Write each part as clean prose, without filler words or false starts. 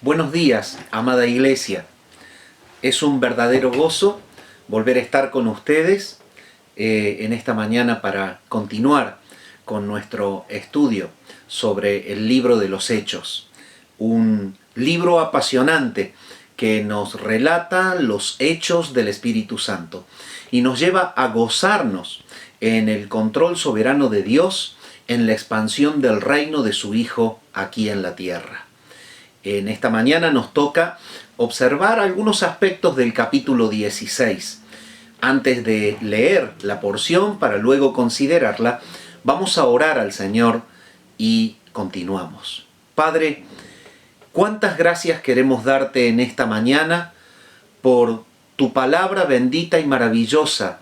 Buenos días, amada iglesia. Es un verdadero gozo volver a estar con ustedes en esta mañana para continuar con nuestro estudio sobre el libro de los Hechos. Un libro apasionante que nos relata los hechos del Espíritu Santo y nos lleva a gozarnos en el control soberano de Dios, en la expansión del reino de su Hijo aquí en la tierra. En esta mañana nos toca observar algunos aspectos del capítulo 16. Antes de leer la porción para luego considerarla, vamos a orar al Señor y continuamos. Padre, cuántas gracias queremos darte en esta mañana por tu palabra bendita y maravillosa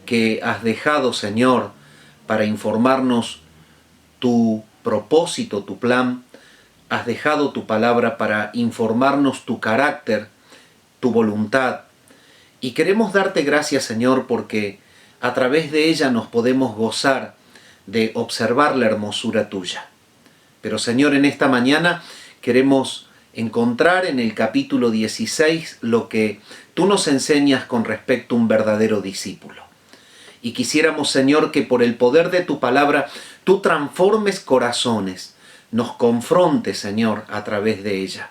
que has dejado, Señor, para informarnos tu propósito, tu plan. Has dejado tu palabra para informarnos tu carácter, tu voluntad. Y queremos darte gracias, Señor, porque a través de ella nos podemos gozar de observar la hermosura tuya. Pero, Señor, en esta mañana queremos encontrar en el capítulo 16 lo que tú nos enseñas con respecto a un verdadero discípulo. Y quisiéramos, Señor, que por el poder de tu palabra tú transformes corazones, nos confronte, Señor, a través de ella,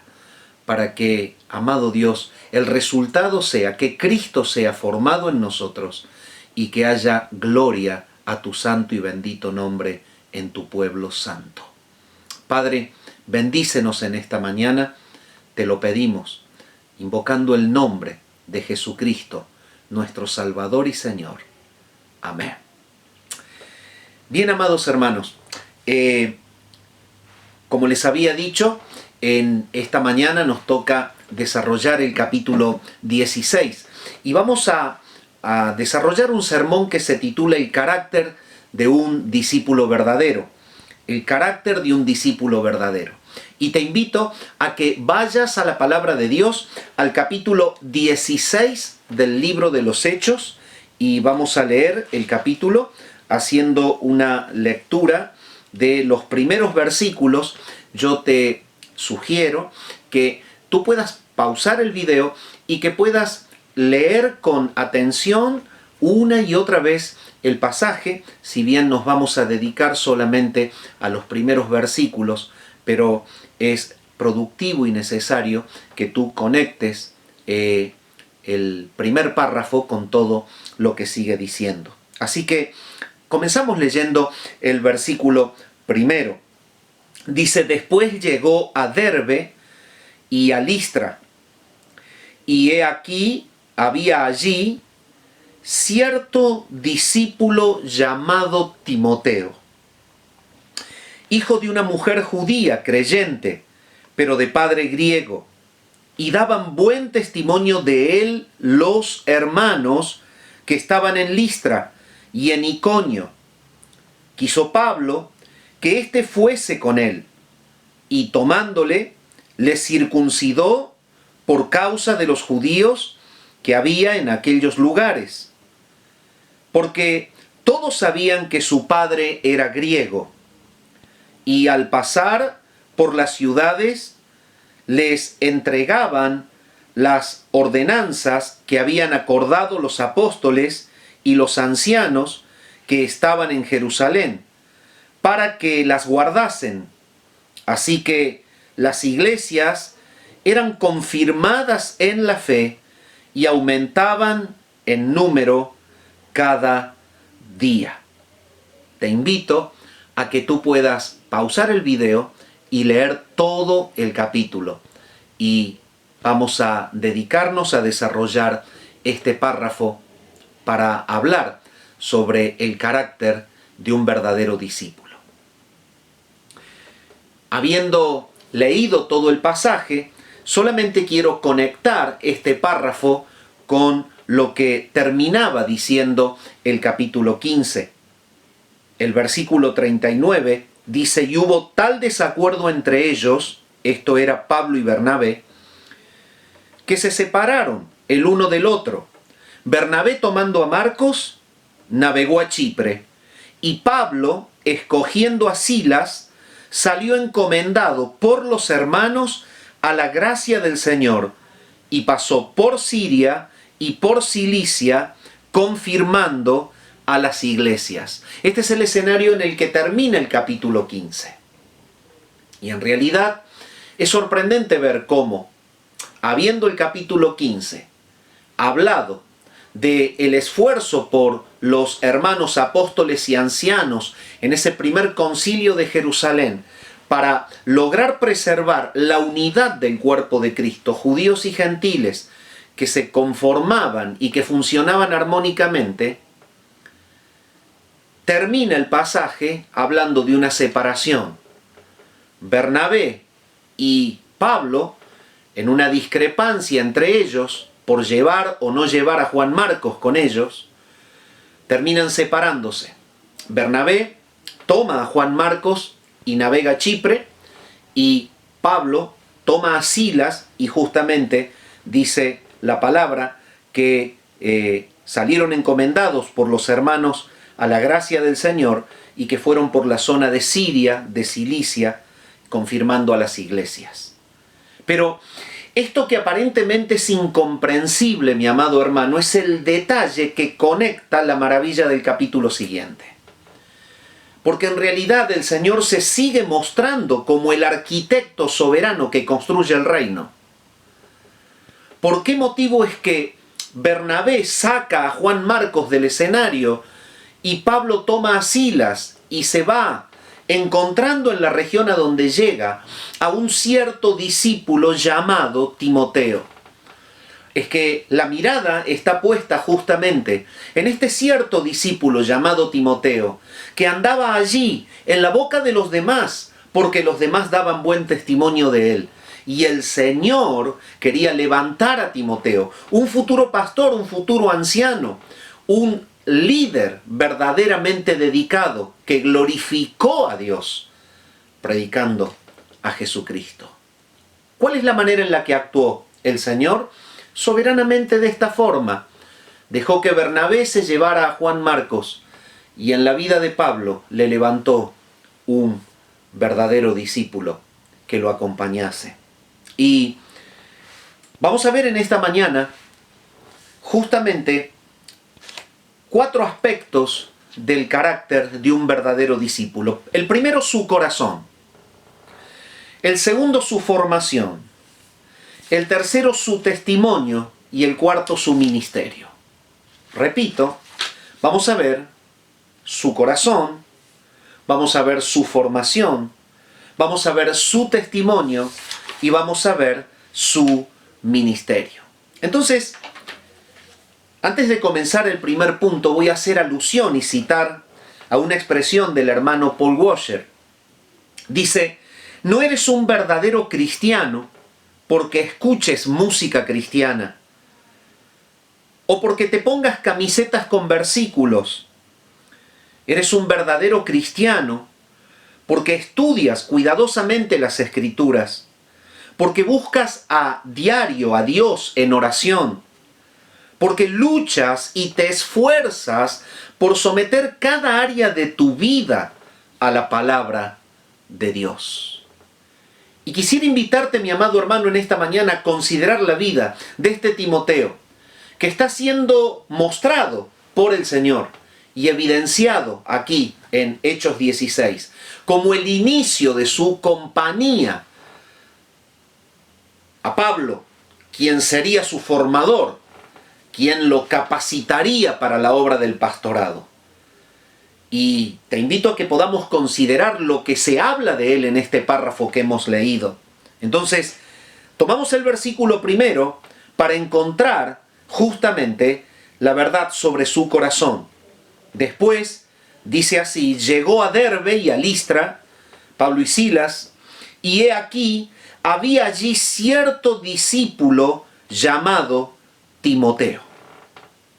para que, amado Dios, el resultado sea que Cristo sea formado en nosotros y que haya gloria a tu santo y bendito nombre en tu pueblo santo. Padre, bendícenos en esta mañana, te lo pedimos, invocando el nombre de Jesucristo, nuestro Salvador y Señor. Amén. Bien, amados hermanos, como les había dicho, en esta mañana nos toca desarrollar el capítulo 16 y vamos a desarrollar un sermón que se titula El carácter de un discípulo verdadero. El carácter de un discípulo verdadero. Y te invito a que vayas a la palabra de Dios, al capítulo 16 del libro de los Hechos, y vamos a leer el capítulo haciendo una lectura de los primeros versículos. Yo te sugiero que tú puedas pausar el video y que puedas leer con atención una y otra vez el pasaje, si bien nos vamos a dedicar solamente a los primeros versículos, pero es productivo y necesario que tú conectes el primer párrafo con todo lo que sigue diciendo. Así que comenzamos leyendo el versículo primero. Dice: después llegó a Derbe y a Listra, y he aquí había allí cierto discípulo llamado Timoteo, hijo de una mujer judía creyente, pero de padre griego, y daban buen testimonio de él los hermanos que estaban en Listra y en Iconio. Quiso Pablo que éste fuese con él, y tomándole, le circuncidó por causa de los judíos que había en aquellos lugares, porque todos sabían que su padre era griego, y al pasar por las ciudades les entregaban las ordenanzas que habían acordado los apóstoles y los ancianos que estaban en Jerusalén, para que las guardasen. Así que las iglesias eran confirmadas en la fe y aumentaban en número cada día. Te invito a que tú puedas pausar el video y leer todo el capítulo. Y vamos a dedicarnos a desarrollar este párrafo para hablar sobre el carácter de un verdadero discípulo. Habiendo leído todo el pasaje, solamente quiero conectar este párrafo con lo que terminaba diciendo el capítulo 15. El versículo 39 dice: y hubo tal desacuerdo entre ellos, esto era Pablo y Bernabé, que se separaron el uno del otro. Bernabé, tomando a Marcos, navegó a Chipre, y Pablo, escogiendo a Silas, salió encomendado por los hermanos a la gracia del Señor y pasó por Siria y por Cilicia, confirmando a las iglesias. Este es el escenario en el que termina el capítulo 15. Y en realidad es sorprendente ver cómo, habiendo el capítulo 15 hablado del esfuerzo por los hermanos apóstoles y ancianos en ese primer concilio de Jerusalén para lograr preservar la unidad del cuerpo de Cristo, judíos y gentiles que se conformaban y que funcionaban armónicamente, termina el pasaje hablando de una separación. Bernabé y Pablo, en una discrepancia entre ellos por llevar o no llevar a Juan Marcos con ellos, terminan separándose. Bernabé toma a Juan Marcos y navega a Chipre, y Pablo toma a Silas y justamente dice la palabra que salieron encomendados por los hermanos a la gracia del Señor y que fueron por la zona de Siria, de Cilicia, confirmando a las iglesias. Pero esto que aparentemente es incomprensible, mi amado hermano, es el detalle que conecta la maravilla del capítulo siguiente. Porque en realidad el Señor se sigue mostrando como el arquitecto soberano que construye el reino. ¿Por qué motivo es que Bernabé saca a Juan Marcos del escenario y Pablo toma a Silas y se va, encontrando en la región a donde llega a un cierto discípulo llamado Timoteo? Es que la mirada está puesta justamente en este cierto discípulo llamado Timoteo, que andaba allí en la boca de los demás, porque los demás daban buen testimonio de él. Y el Señor quería levantar a Timoteo, un futuro pastor, un futuro anciano, un líder verdaderamente dedicado, que glorificó a Dios, predicando a Jesucristo. ¿Cuál es la manera en la que actuó el Señor? Soberanamente de esta forma. Dejó que Bernabé se llevara a Juan Marcos y en la vida de Pablo le levantó un verdadero discípulo que lo acompañase. Y vamos a ver en esta mañana justamente 4 aspectos del carácter de un verdadero discípulo. El primero, su corazón. El segundo, su formación. El tercero, su testimonio. Y el cuarto, su ministerio. Repito, vamos a ver su corazón, vamos a ver su formación, vamos a ver su testimonio y vamos a ver su ministerio. Entonces, antes de comenzar el primer punto, voy a hacer alusión y citar a una expresión del hermano Paul Washer. Dice: no eres un verdadero cristiano porque escuches música cristiana o porque te pongas camisetas con versículos. Eres un verdadero cristiano porque estudias cuidadosamente las Escrituras, porque buscas a diario a Dios en oración, porque luchas y te esfuerzas por someter cada área de tu vida a la palabra de Dios. Y quisiera invitarte, mi amado hermano, en esta mañana a considerar la vida de este Timoteo, que está siendo mostrado por el Señor y evidenciado aquí en Hechos 16, como el inicio de su compañía a Pablo, quien sería su formador, quien lo capacitaría para la obra del pastorado. Y te invito a que podamos considerar lo que se habla de él en este párrafo que hemos leído. Entonces, tomamos el versículo primero para encontrar justamente la verdad sobre su corazón. Después, dice así: llegó a Derbe y a Listra, Pablo y Silas, y he aquí, había allí cierto discípulo llamado Timoteo.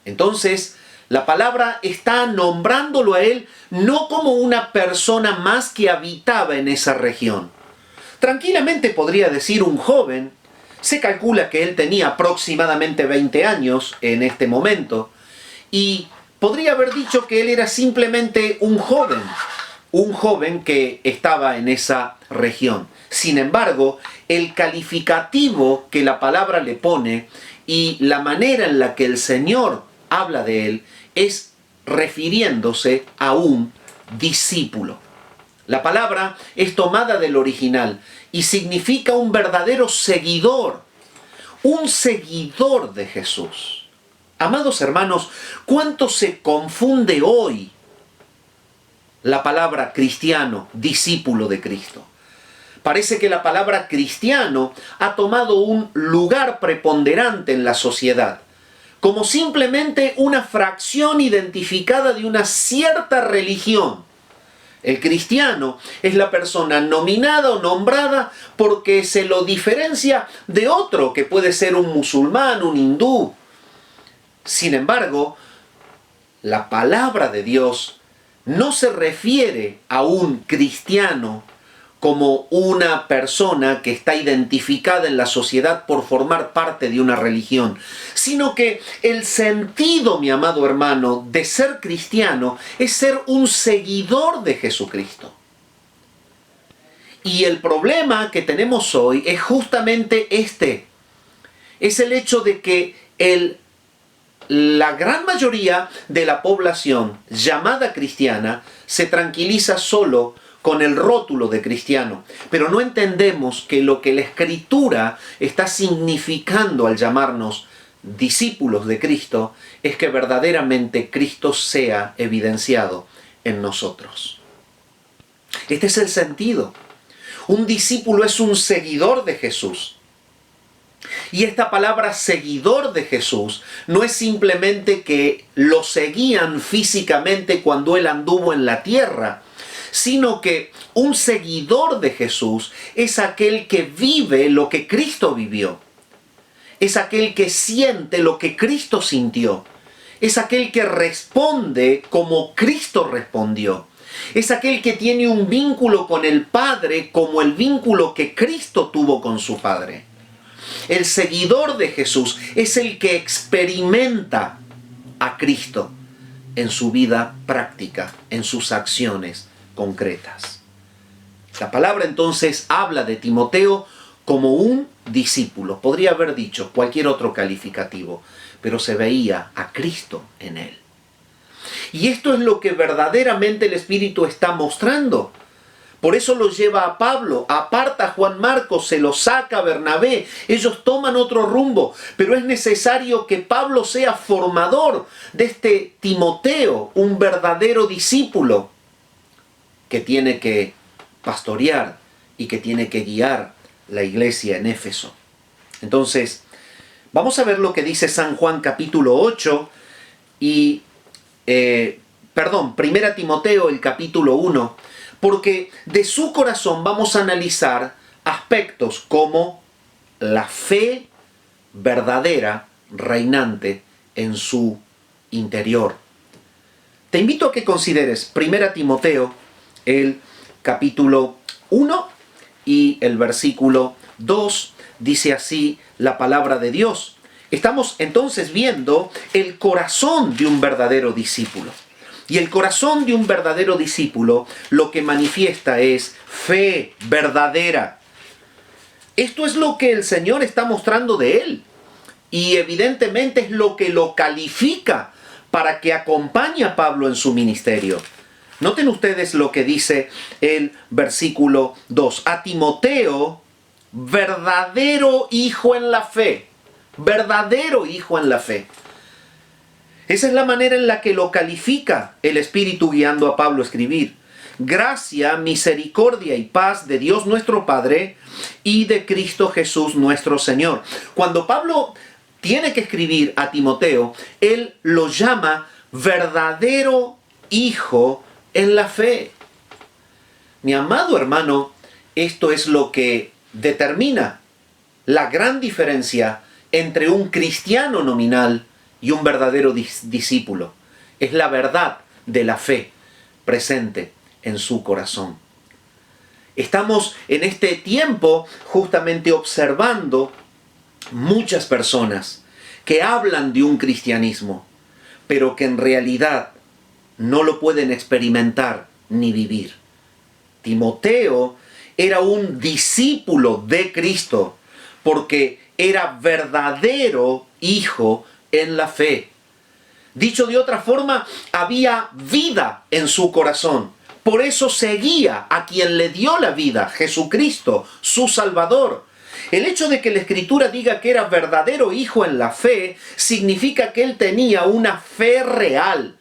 Entonces, la palabra está nombrándolo a él no como una persona más que habitaba en esa región. Tranquilamente podría decir un joven. Se calcula que él tenía aproximadamente 20 años en este momento, y podría haber dicho que él era simplemente un joven un joven que estaba en esa región. Sin embargo, el calificativo que la palabra le pone y la manera en la que el Señor habla de él es refiriéndose a un discípulo. La palabra es tomada del original y significa un verdadero seguidor, un seguidor de Jesús. Amados hermanos, ¿cuánto se confunde hoy la palabra cristiano, discípulo de Cristo? Parece que la palabra cristiano ha tomado un lugar preponderante en la sociedad, como simplemente una fracción identificada de una cierta religión. El cristiano es la persona nominada o nombrada porque se lo diferencia de otro, que puede ser un musulmán, un hindú. Sin embargo, la palabra de Dios no se refiere a un cristiano como una persona que está identificada en la sociedad por formar parte de una religión, sino que el sentido, mi amado hermano, de ser cristiano es ser un seguidor de Jesucristo. Y el problema que tenemos hoy es justamente este. Es el hecho de que la gran mayoría de la población llamada cristiana se tranquiliza solo con el rótulo de cristiano, pero no entendemos que lo que la Escritura está significando al llamarnos discípulos de Cristo es que verdaderamente Cristo sea evidenciado en nosotros. Este es el sentido. Un discípulo es un seguidor de Jesús. Y esta palabra seguidor de Jesús no es simplemente que lo seguían físicamente cuando él anduvo en la tierra, sino que un seguidor de Jesús es aquel que vive lo que Cristo vivió. Es aquel que siente lo que Cristo sintió. Es aquel que responde como Cristo respondió. Es aquel que tiene un vínculo con el Padre como el vínculo que Cristo tuvo con su Padre. El seguidor de Jesús es el que experimenta a Cristo en su vida práctica, en sus acciones concretas. La palabra entonces habla de Timoteo como un discípulo. Podría haber dicho cualquier otro calificativo, pero se veía a Cristo en él. Y esto es lo que verdaderamente el Espíritu está mostrando. Por eso lo lleva a Pablo, aparta a Juan Marcos, se lo saca a Bernabé, ellos toman otro rumbo, pero es necesario que Pablo sea formador de este Timoteo, un verdadero discípulo que tiene que pastorear y que tiene que guiar la iglesia en Éfeso. Entonces, vamos a ver lo que dice San Juan capítulo 8 y, 1 Timoteo el capítulo 1, porque de su corazón vamos a analizar aspectos como la fe verdadera reinante en su interior. Te invito a que consideres 1 Timoteo el capítulo 1 y el versículo 2, dice así la palabra de Dios. Estamos entonces viendo el corazón de un verdadero discípulo. Y el corazón de un verdadero discípulo lo que manifiesta es fe verdadera. Esto es lo que el Señor está mostrando de él. Y evidentemente es lo que lo califica para que acompañe a Pablo en su ministerio. Noten ustedes lo que dice el versículo 2. A Timoteo, verdadero hijo en la fe. Verdadero hijo en la fe. Esa es la manera en la que lo califica el Espíritu guiando a Pablo a escribir. Gracia, misericordia y paz de Dios nuestro Padre y de Cristo Jesús nuestro Señor. Cuando Pablo tiene que escribir a Timoteo, él lo llama verdadero hijo en la fe. Mi amado hermano, esto es lo que determina la gran diferencia entre un cristiano nominal y un verdadero discípulo. Es la verdad de la fe presente en su corazón. Estamos en este tiempo justamente observando muchas personas que hablan de un cristianismo, pero que en realidad no lo pueden experimentar ni vivir. Timoteo era un discípulo de Cristo porque era verdadero hijo en la fe. Dicho de otra forma, había vida en su corazón. Por eso seguía a quien le dio la vida, Jesucristo, su Salvador. El hecho de que la Escritura diga que era verdadero hijo en la fe, significa que él tenía una fe real.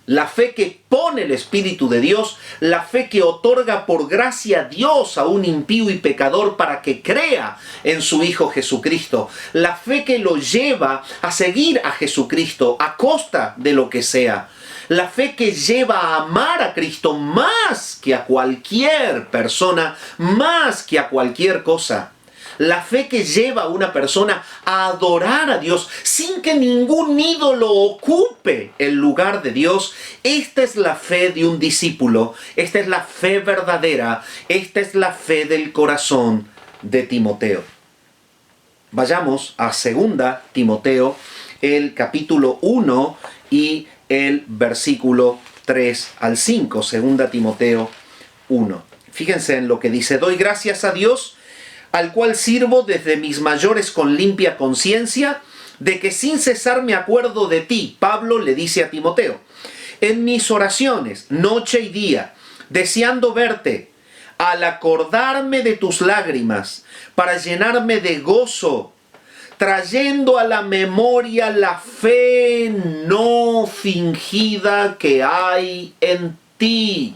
La fe que pone el Espíritu de Dios, la fe que otorga por gracia a Dios a un impío y pecador para que crea en su Hijo Jesucristo. La fe que lo lleva a seguir a Jesucristo a costa de lo que sea. La fe que lleva a amar a Cristo más que a cualquier persona, más que a cualquier cosa. La fe que lleva a una persona a adorar a Dios sin que ningún ídolo ocupe el lugar de Dios. Esta es la fe de un discípulo. Esta es la fe verdadera. Esta es la fe del corazón de Timoteo. Vayamos a 2 Timoteo, el capítulo 1 y el versículo 3 al 5. 2 Timoteo 1. Fíjense en lo que dice: doy gracias a Dios, al cual sirvo desde mis mayores con limpia conciencia, de que sin cesar me acuerdo de ti. Pablo le dice a Timoteo: en mis oraciones, noche y día, deseando verte, al acordarme de tus lágrimas, para llenarme de gozo, trayendo a la memoria la fe no fingida que hay en ti.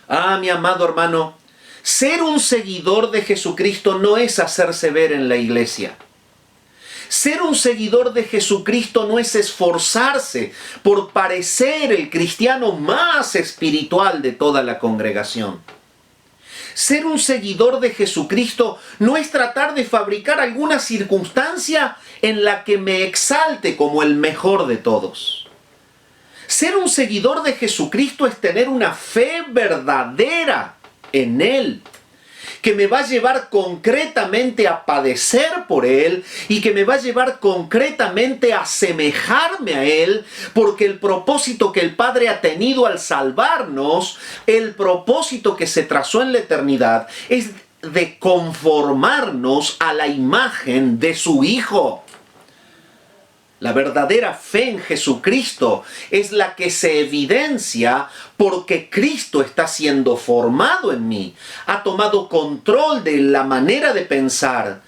Ah, mi amado hermano, ser un seguidor de Jesucristo no es hacerse ver en la iglesia. Ser un seguidor de Jesucristo no es esforzarse por parecer el cristiano más espiritual de toda la congregación. Ser un seguidor de Jesucristo no es tratar de fabricar alguna circunstancia en la que me exalte como el mejor de todos. Ser un seguidor de Jesucristo es tener una fe verdadera en Él, que me va a llevar concretamente a padecer por Él y que me va a llevar concretamente a asemejarme a Él, porque el propósito que el Padre ha tenido al salvarnos, el propósito que se trazó en la eternidad, es de conformarnos a la imagen de su Hijo. La verdadera fe en Jesucristo es la que se evidencia porque Cristo está siendo formado en mí. Ha tomado control de la manera de pensar.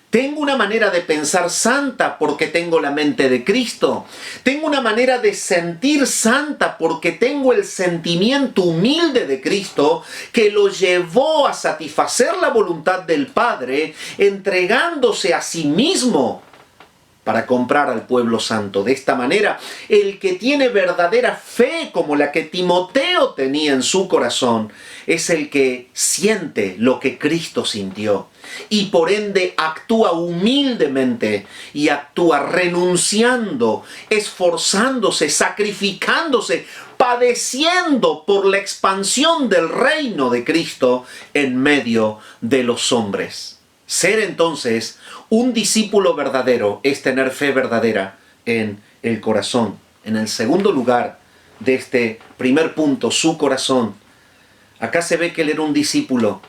Tengo una manera de pensar santa porque tengo la mente de Cristo. Tengo una manera de sentir santa porque tengo el sentimiento humilde de Cristo, que lo llevó a satisfacer la voluntad del Padre, entregándose a sí mismo para comprar al pueblo santo. De esta manera, el que tiene verdadera fe como la que Timoteo tenía en su corazón, es el que siente lo que Cristo sintió y por ende actúa humildemente y actúa renunciando, esforzándose, sacrificándose, padeciendo por la expansión del reino de Cristo en medio de los hombres. Ser entonces un discípulo verdadero es tener fe verdadera en el corazón. En el segundo lugar de este primer punto, su corazón. Acá se ve que él era un discípulo.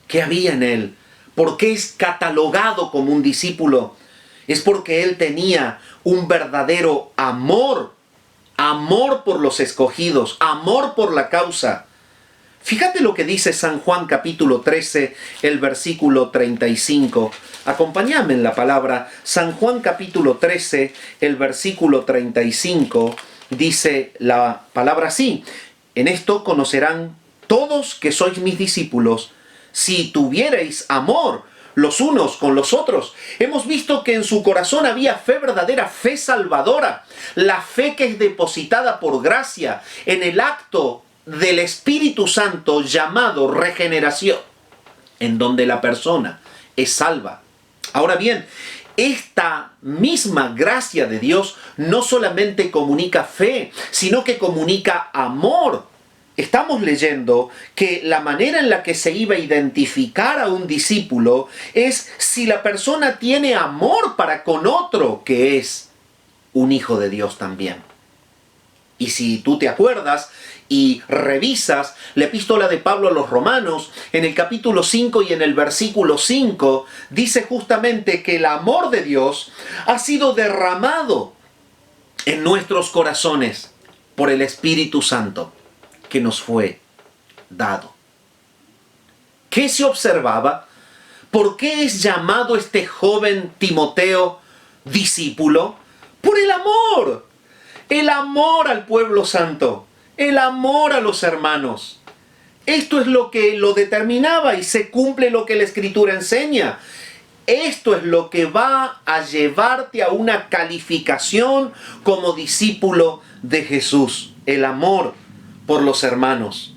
¿Qué había en él? ¿Por qué es catalogado como un discípulo? Es porque él tenía un verdadero amor. Amor por los escogidos, amor por la causa. Fíjate lo que dice San Juan capítulo 13, el versículo 35. Acompáñame en la palabra. San Juan capítulo 13, el versículo 35, dice la palabra así: en esto conocerán todos que sois mis discípulos, si tuviereis amor los unos con los otros. Hemos visto que en su corazón había fe verdadera, fe salvadora, la fe que es depositada por gracia en el acto del Espíritu Santo llamado regeneración, en donde la persona es salva. Ahora bien, esta misma gracia de Dios no solamente comunica fe, sino que comunica amor. Estamos leyendo que la manera en la que se iba a identificar a un discípulo es si la persona tiene amor para con otro que es un hijo de Dios también. Y si tú te acuerdas, y revisas la epístola de Pablo a los Romanos, en el capítulo 5 y en el versículo 5, dice justamente que el amor de Dios ha sido derramado en nuestros corazones por el Espíritu Santo que nos fue dado. ¿Qué se observaba? ¿Por qué es llamado este joven Timoteo discípulo? Por el amor al pueblo santo, el amor a los hermanos. Esto es lo que lo determinaba y se cumple lo que la Escritura enseña. Esto es lo que va a llevarte a una calificación como discípulo de Jesús, el amor por los hermanos.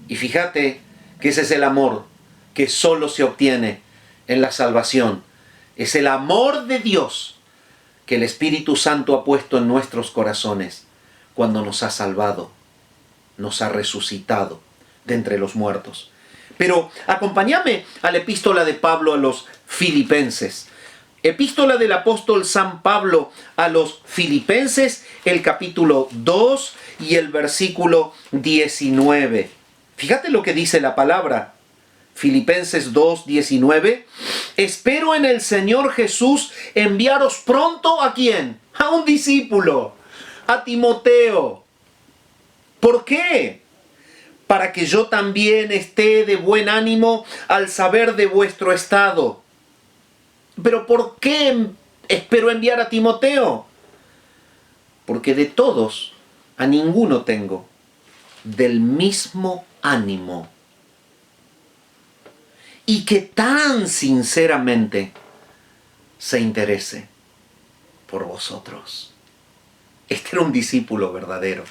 Y fíjate que ese es el amor que solo se obtiene en la salvación. Es el amor de Dios que el Espíritu Santo ha puesto en nuestros corazones cuando nos ha salvado, nos ha resucitado de entre los muertos. Pero acompáñame a la epístola de Pablo a los Filipenses. Epístola del apóstol San Pablo a los Filipenses, el capítulo 2 y el versículo 19. Fíjate lo que dice la palabra. Filipenses 2, 19. Espero en el Señor Jesús enviaros pronto ¿a quién? A un discípulo, a Timoteo. ¿Por qué? Para que yo también esté de buen ánimo al saber de vuestro estado. ¿Pero por qué espero enviar a Timoteo? Porque de todos a ninguno tengo del mismo ánimo. Y que tan sinceramente se interese por vosotros. Este era un discípulo verdadero.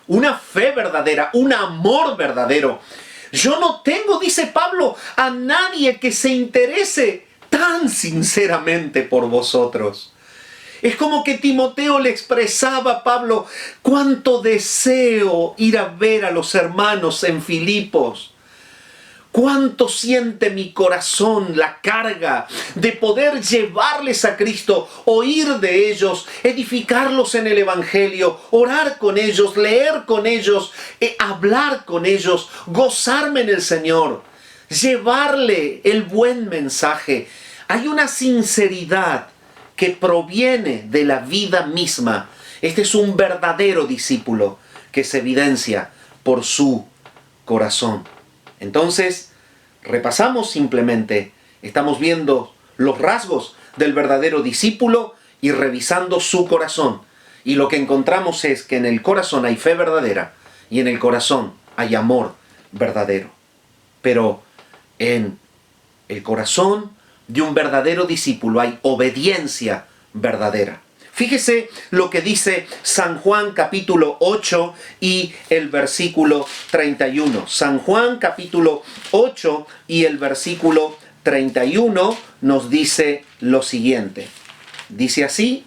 Una fe verdadera, un amor verdadero. Yo no tengo, dice Pablo, a nadie que se interese tan sinceramente por vosotros. Es como que Timoteo le expresaba a Pablo: cuánto deseo ir a ver a los hermanos en Filipos. Cuánto siente mi corazón la carga de poder llevarles a Cristo, oír de ellos, edificarlos en el Evangelio, orar con ellos, leer con ellos, hablar con ellos, gozarme en el Señor, llevarle el buen mensaje. Hay una sinceridad que proviene de la vida misma. Este es un verdadero discípulo que se evidencia por su corazón. Entonces, repasamos simplemente, estamos viendo los rasgos del verdadero discípulo y revisando su corazón. Y lo que encontramos es que en el corazón hay fe verdadera y en el corazón hay amor verdadero. Pero en el corazón de un verdadero discípulo hay obediencia verdadera. Fíjese lo que dice San Juan capítulo 8 y el versículo 31. San Juan capítulo 8 y el versículo 31 nos dice lo siguiente. Dice así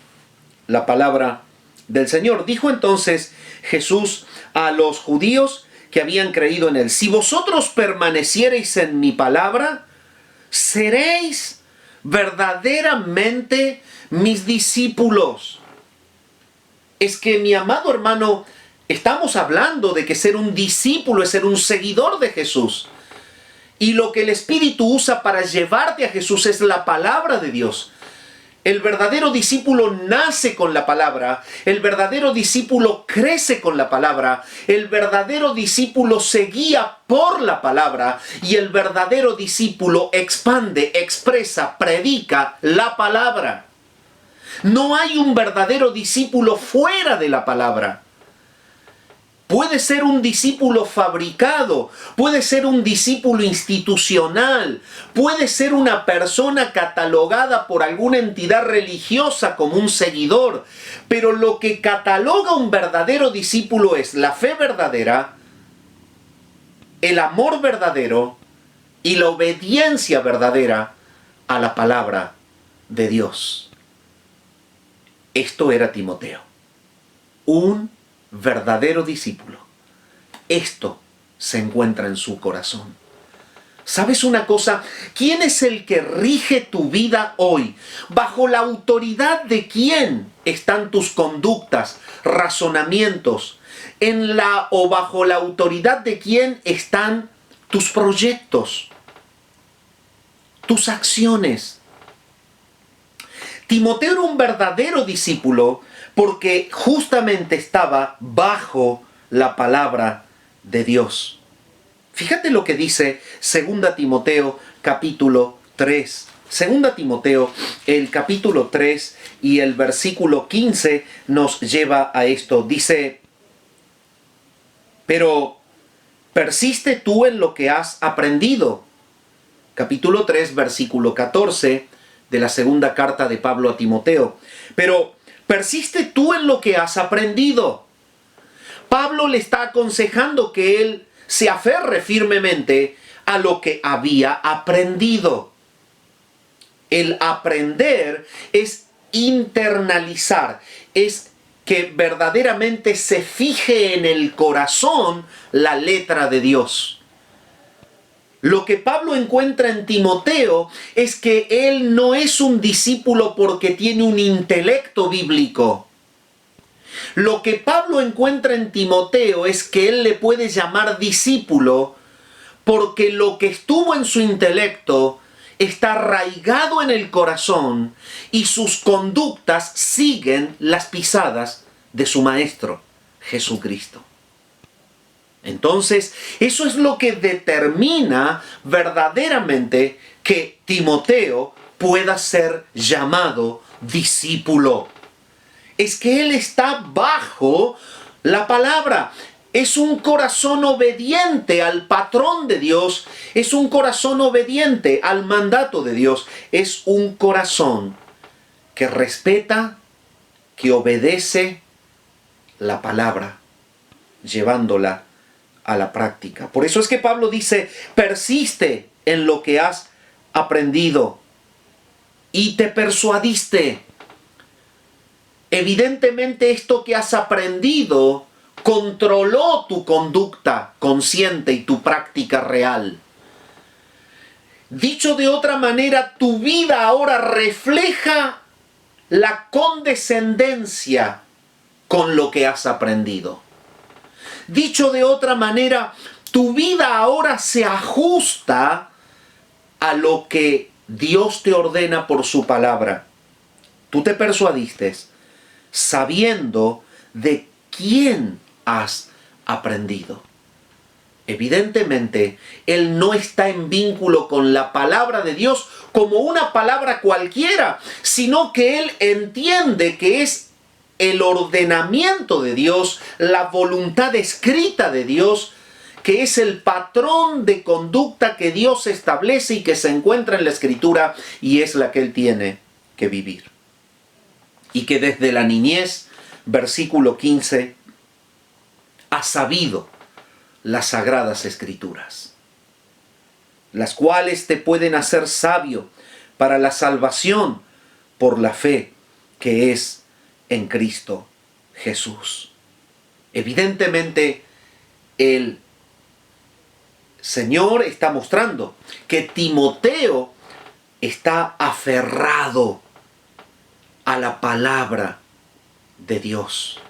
la palabra del Señor. Dijo entonces Jesús a los judíos que habían creído en él: si vosotros permaneciereis en mi palabra, seréis verdaderamente mis discípulos. Es que, mi amado hermano, estamos hablando de que ser un discípulo es ser un seguidor de Jesús. Y lo que el Espíritu usa para llevarte a Jesús es la palabra de Dios. El verdadero discípulo nace con la palabra, el verdadero discípulo crece con la palabra, el verdadero discípulo se guía por la palabra y el verdadero discípulo expande, expresa, predica la palabra. No hay un verdadero discípulo fuera de la palabra. Puede ser un discípulo fabricado, puede ser un discípulo institucional, puede ser una persona catalogada por alguna entidad religiosa como un seguidor, pero lo que cataloga un verdadero discípulo es la fe verdadera, el amor verdadero y la obediencia verdadera a la palabra de Dios. Esto era Timoteo, un verdadero discípulo. Esto se encuentra en su corazón. ¿Sabes una cosa? ¿Quién es el que rige tu vida hoy? ¿Bajo la autoridad de quién están tus conductas, razonamientos en la o bajo la autoridad de quién están tus proyectos, tus acciones. Timoteo era un verdadero discípulo porque justamente estaba bajo la palabra de Dios. Fíjate lo que dice 2 Timoteo capítulo 3. 2 Timoteo, el capítulo 3 y el versículo 15 nos lleva a esto. Dice, pero persiste tú en lo que has aprendido. Capítulo 3, versículo 14 de la segunda carta de Pablo a Timoteo. Pero persiste tú en lo que has aprendido. Pablo le está aconsejando que él se aferre firmemente a lo que había aprendido. El aprender es internalizar, es que verdaderamente se fije en el corazón la letra de Dios. Lo que Pablo encuentra en Timoteo es que él no es un discípulo porque tiene un intelecto bíblico. Lo que Pablo encuentra en Timoteo es que él le puede llamar discípulo porque lo que estuvo en su intelecto está arraigado en el corazón y sus conductas siguen las pisadas de su maestro, Jesucristo. Entonces, eso es lo que determina verdaderamente que Timoteo pueda ser llamado discípulo. Es que él está bajo la palabra. Es un corazón obediente al patrón de Dios. Es un corazón obediente al mandato de Dios. Es un corazón que respeta, que obedece la palabra, llevándola a la práctica. Por eso es que Pablo dice, persiste en lo que has aprendido y te persuadiste. Evidentemente esto que has aprendido controló tu conducta consciente y tu práctica real. Dicho de otra manera, tu vida ahora refleja la condescendencia con lo que has aprendido. Dicho de otra manera, tu vida ahora se ajusta a lo que Dios te ordena por su palabra. Tú te persuadiste sabiendo de quién has aprendido. Evidentemente, él no está en vínculo con la palabra de Dios como una palabra cualquiera, sino que él entiende que es el ordenamiento de Dios, la voluntad escrita de Dios, que es el patrón de conducta que Dios establece y que se encuentra en la Escritura y es la que él tiene que vivir. Y que desde la niñez, versículo 15, ha sabido las sagradas Escrituras, las cuales te pueden hacer sabio para la salvación por la fe que es en Cristo Jesús. Evidentemente, el Señor está mostrando que Timoteo está aferrado a la palabra de Dios.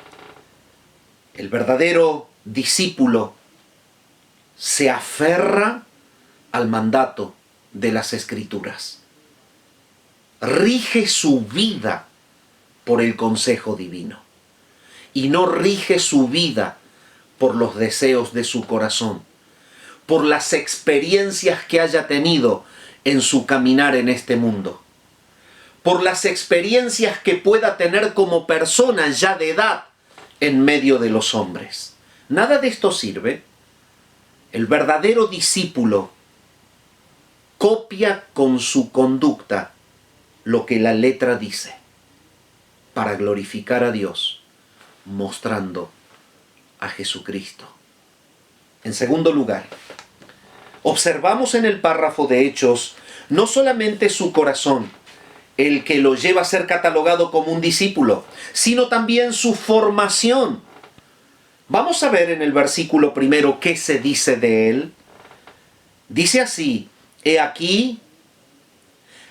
El verdadero discípulo se aferra al mandato de las Escrituras. Rige su vida por el consejo divino y no rige su vida por los deseos de su corazón, por las experiencias que haya tenido en su caminar en este mundo, por las experiencias que pueda tener como persona ya de edad en medio de los hombres. Nada de esto sirve. El verdadero discípulo copia con su conducta lo que la letra dice para glorificar a Dios, mostrando a Jesucristo. En segundo lugar, observamos en el párrafo de Hechos no solamente su corazón, el que lo lleva a ser catalogado como un discípulo, sino también su formación. Vamos a ver en el versículo primero qué se dice de él. Dice así: he aquí,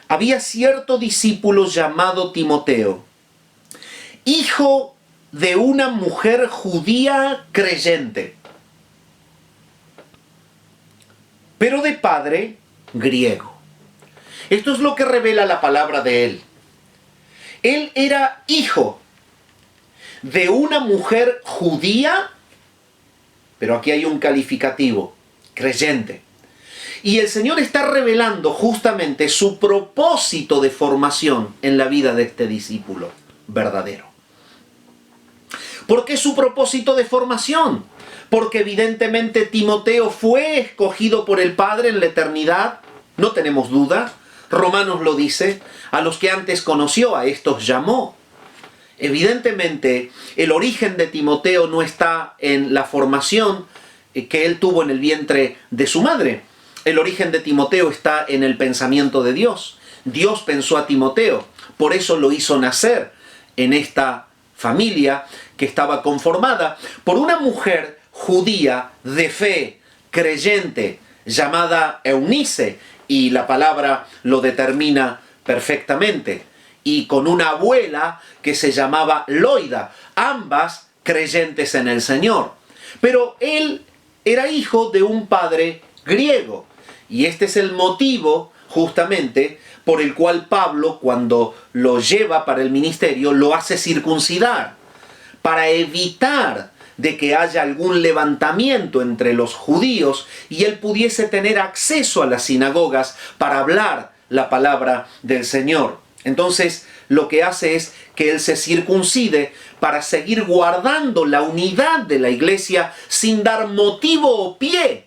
había cierto discípulo llamado Timoteo, hijo de una mujer judía creyente, pero de padre griego. Esto es lo que revela la palabra de él. Él era hijo de una mujer judía, pero aquí hay un calificativo, creyente. Y el Señor está revelando justamente su propósito de formación en la vida de este discípulo verdadero. ¿Por qué su propósito de formación? Porque evidentemente Timoteo fue escogido por el Padre en la eternidad, no tenemos duda. Romanos lo dice, a los que antes conoció, a estos llamó. Evidentemente, el origen de Timoteo no está en la formación que él tuvo en el vientre de su madre. El origen de Timoteo está en el pensamiento de Dios. Dios pensó a Timoteo, por eso lo hizo nacer en esta familia que estaba conformada por una mujer judía de fe, creyente, llamada Eunice, y la palabra lo determina perfectamente, y con una abuela que se llamaba Loida, ambas creyentes en el Señor. Pero él era hijo de un padre griego, y este es el motivo justamente por el cual Pablo, cuando lo lleva para el ministerio, lo hace circuncidar, para evitar de que haya algún levantamiento entre los judíos y él pudiese tener acceso a las sinagogas para hablar la palabra del Señor. Entonces, lo que hace es que él se circuncide para seguir guardando la unidad de la iglesia sin dar motivo o pie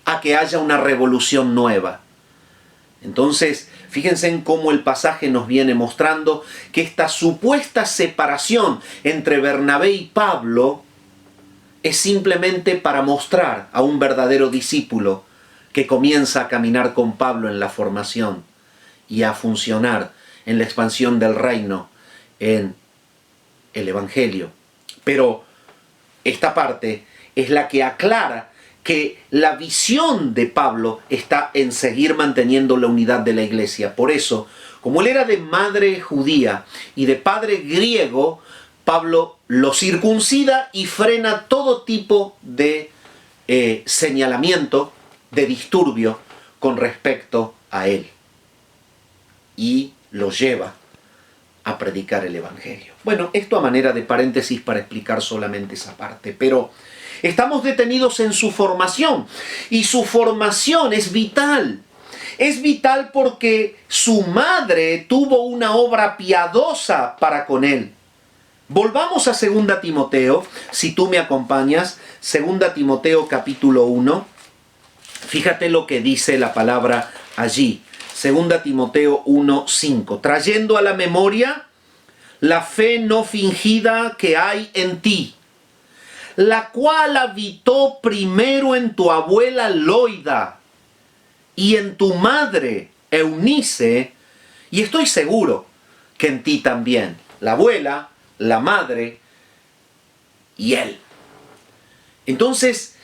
a que haya una revolución nueva. Entonces, fíjense en cómo el pasaje nos viene mostrando que esta supuesta separación entre Bernabé y Pablo es simplemente para mostrar a un verdadero discípulo que comienza a caminar con Pablo en la formación y a funcionar en la expansión del reino en el Evangelio. Pero esta parte es la que aclara que la visión de Pablo está en seguir manteniendo la unidad de la iglesia. Por eso, como él era de madre judía y de padre griego, Pablo lo circuncida y frena todo tipo de señalamiento, de disturbio con respecto a él. Y lo lleva a predicar el Evangelio. Bueno, esto a manera de paréntesis para explicar solamente esa parte, pero estamos detenidos en su formación, y su formación es vital. Es vital porque su madre tuvo una obra piadosa para con él. Volvamos a 2 Timoteo, si tú me acompañas, 2 Timoteo capítulo 1. Fíjate lo que dice la palabra allí. 2 Timoteo 1:5. Trayendo a la memoria la fe no fingida que hay en ti, la cual habitó primero en tu abuela Loida y en tu madre Eunice, y estoy seguro que en ti también. La abuela, la madre y él. Entonces,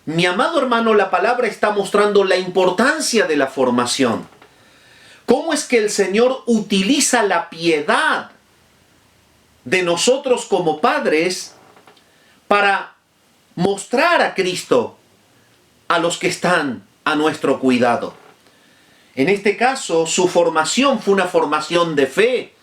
mi amado hermano, la palabra está mostrando la importancia de la formación. ¿Cómo es que el Señor utiliza la piedad de nosotros como padres para mostrar a Cristo a los que están a nuestro cuidado? En este caso, su formación fue una formación de fe.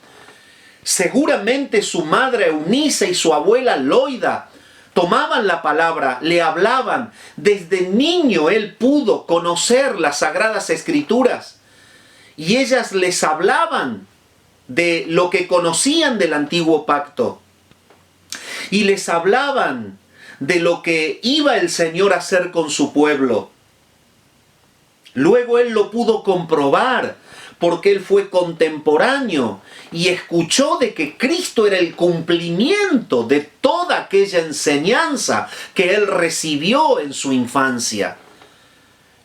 Seguramente su madre Eunice y su abuela Loida tomaban la palabra, le hablaban. Desde niño él pudo conocer las Sagradas Escrituras y ellas les hablaban de lo que conocían del Antiguo Pacto y les hablaban de lo que iba el Señor a hacer con su pueblo. Luego él lo pudo comprobar porque él fue contemporáneo y escuchó de que Cristo era el cumplimiento de toda aquella enseñanza que él recibió en su infancia.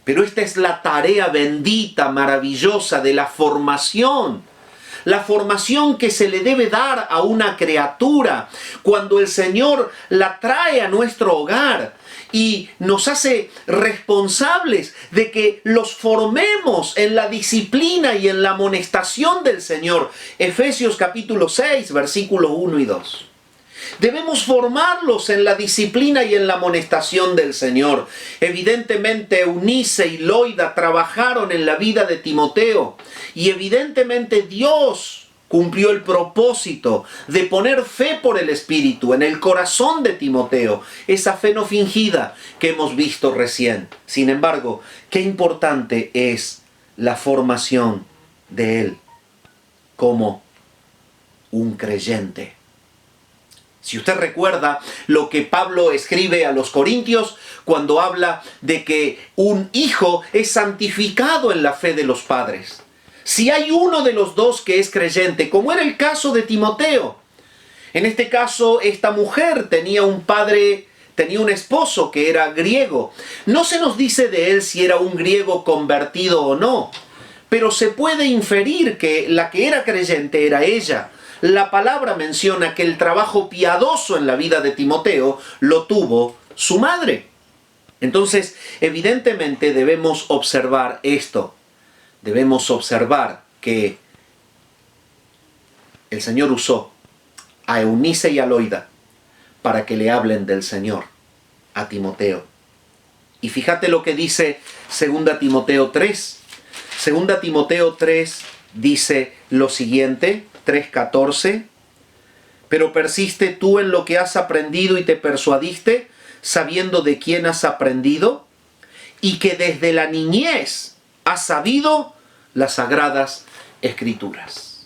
Pero esta es la tarea bendita, maravillosa de la formación. La formación que se le debe dar a una criatura cuando el Señor la trae a nuestro hogar y nos hace responsables de que los formemos en la disciplina y en la amonestación del Señor. Efesios capítulo 6, versículos 1 y 2. Debemos formarlos en la disciplina y en la amonestación del Señor. Evidentemente, Eunice y Loida trabajaron en la vida de Timoteo y evidentemente Dios cumplió el propósito de poner fe por el Espíritu en el corazón de Timoteo, esa fe no fingida que hemos visto recién. Sin embargo, qué importante es la formación de él como un creyente. Si usted recuerda lo que Pablo escribe a los Corintios cuando habla de que un hijo es santificado en la fe de los padres. Si hay uno de los dos que es creyente, como era el caso de Timoteo. En este caso, esta mujer tenía un esposo que era griego. No se nos dice de él si era un griego convertido o no, pero se puede inferir que la que era creyente era ella. La palabra menciona que el trabajo piadoso en la vida de Timoteo lo tuvo su madre. Entonces, evidentemente debemos observar esto. Debemos observar que el Señor usó a Eunice y a Loida para que le hablen del Señor a Timoteo. Y fíjate lo que dice 2 Timoteo 3. 2 Timoteo 3 dice lo siguiente, 3:14. Pero persiste tú en lo que has aprendido y te persuadiste, sabiendo de quién has aprendido, y que desde la niñez has sabido las sagradas escrituras.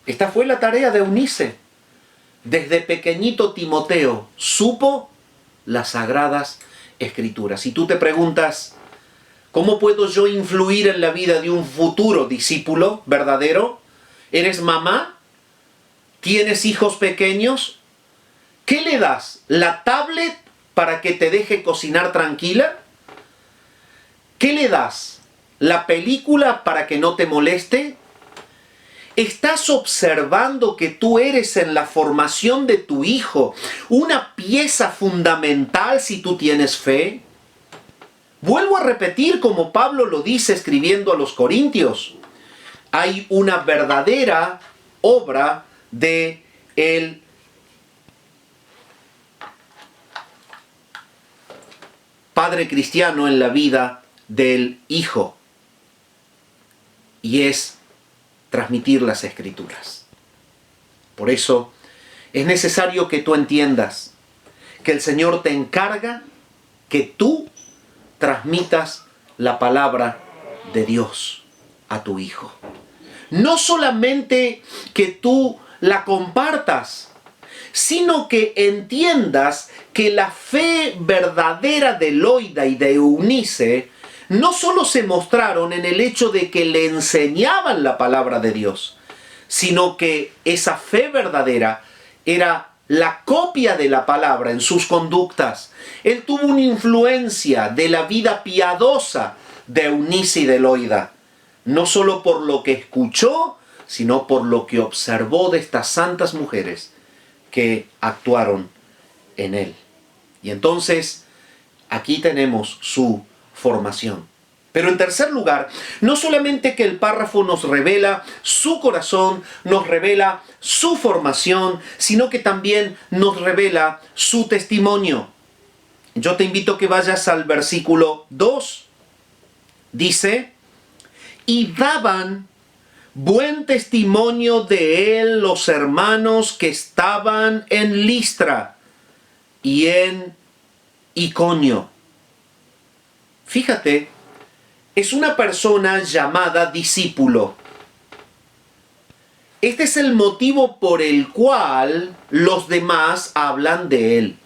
Esta fue la tarea de Eunice. Desde pequeñito Timoteo supo las sagradas escrituras. Y tú te preguntas, ¿cómo puedo yo influir en la vida de un futuro discípulo verdadero? ¿Eres mamá? ¿Tienes hijos pequeños? ¿Qué le das? ¿La tablet para que te deje cocinar tranquila? ¿Qué le das? ¿La película para que no te moleste? ¿Estás observando que tú eres en la formación de tu hijo una pieza fundamental si tú tienes fe? Vuelvo a repetir como Pablo lo dice escribiendo a los Corintios. Hay una verdadera obra de el padre cristiano en la vida del hijo. Y es transmitir las escrituras. Por eso es necesario que tú entiendas que el Señor te encarga que tú transmitas la palabra de Dios a tu hijo. No solamente que tú la compartas, sino que entiendas que la fe verdadera de Loida y de Eunice no solo se mostraron en el hecho de que le enseñaban la palabra de Dios, sino que esa fe verdadera era la copia de la palabra en sus conductas. Él tuvo una influencia de la vida piadosa de Eunice y de Loida, no solo por lo que escuchó, sino por lo que observó de estas santas mujeres que actuaron en él. Y entonces, aquí tenemos su formación. Pero en tercer lugar, no solamente que el párrafo nos revela su corazón, nos revela su formación, sino que también nos revela su testimonio. Yo te invito a que vayas al versículo 2. Dice, y daban buen testimonio de él los hermanos que estaban en Listra y en Iconio. Fíjate, es una persona llamada discípulo. Este es el motivo por el cual los demás hablan de él.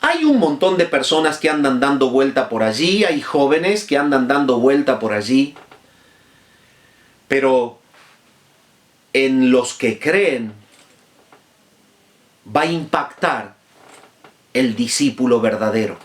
Hay un montón de personas que andan dando vuelta por allí, hay jóvenes que andan dando vuelta por allí, pero en los que creen va a impactar el discípulo verdadero.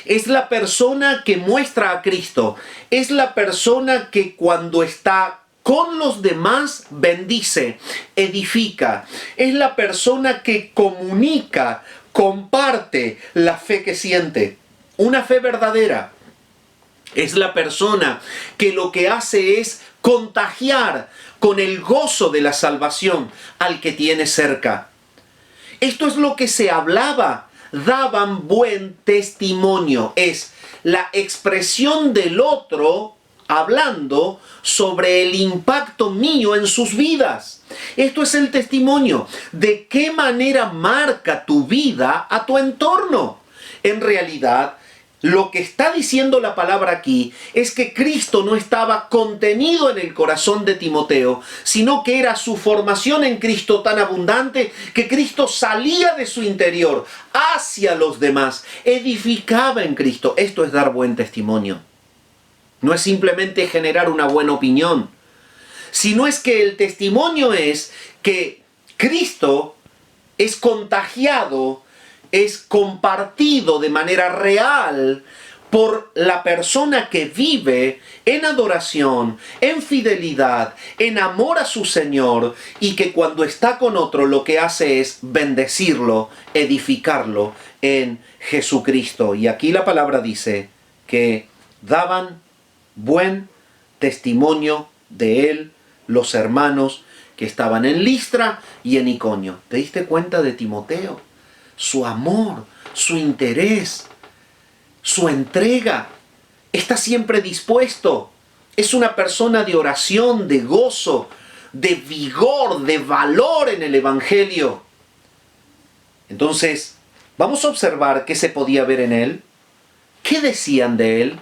Es la persona que muestra a Cristo, es la persona que cuando está con los demás bendice, edifica, es la persona que comunica, comparte la fe que siente, una fe verdadera. Es la persona que lo que hace es contagiar con el gozo de la salvación al que tiene cerca. Esto es lo que se hablaba, daban buen testimonio, es la expresión del otro hablando sobre el impacto mío en sus vidas. Esto es el testimonio. ¿De qué manera marca tu vida a tu entorno? En realidad, lo que está diciendo la palabra aquí es que Cristo no estaba contenido en el corazón de Timoteo, sino que era su formación en Cristo tan abundante que Cristo salía de su interior hacia los demás, edificaba en Cristo. Esto es dar buen testimonio. No es simplemente generar una buena opinión, sino es que el testimonio es que Cristo es contagiado, es compartido de manera real por la persona que vive en adoración, en fidelidad, en amor a su Señor, y que cuando está con otro lo que hace es bendecirlo, edificarlo en Jesucristo. Y aquí la palabra dice que daban buen testimonio de él los hermanos que estaban en Listra y en Iconio. ¿Te diste cuenta de Timoteo? Su amor, su interés, su entrega. Está siempre dispuesto. Es una persona de oración, de gozo, de vigor, de valor en el Evangelio. Entonces, vamos a observar qué se podía ver en él. ¿Qué decían de él?